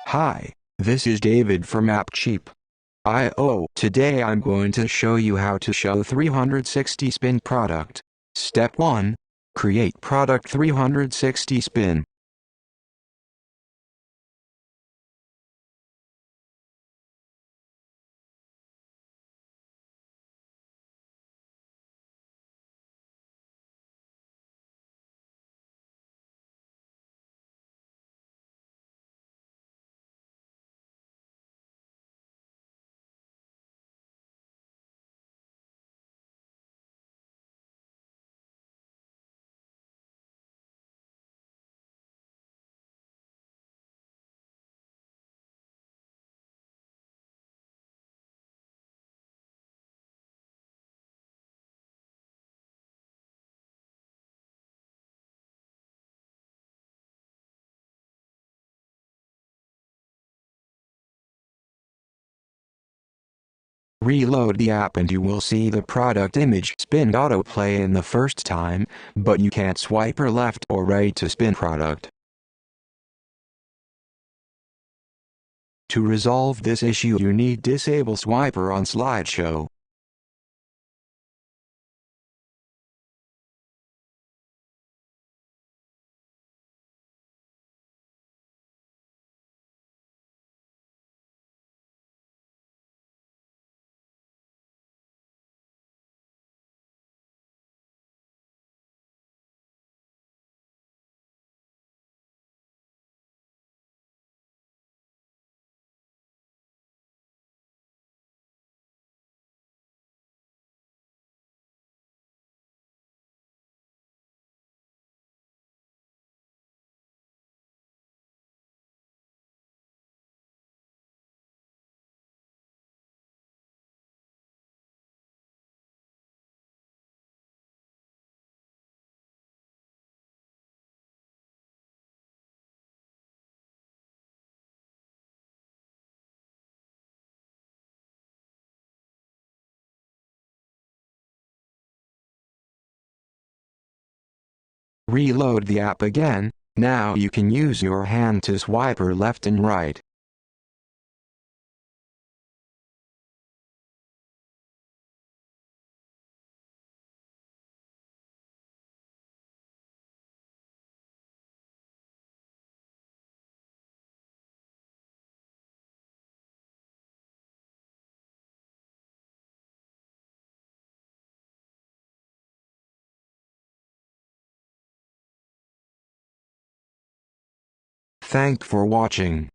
Hi, this is David from AppCheap.io. Today I'm going to show you how to show 360 spin product. Step 1. Create product 360 spin. Reload the app and you will see the product image spin autoplay in the first time, but you can't swipe or left or right to spin product. To resolve this issue you need disable swiper on slideshow. Reload the app again. Now you can use your hand to swipe left and right. Thanks for watching.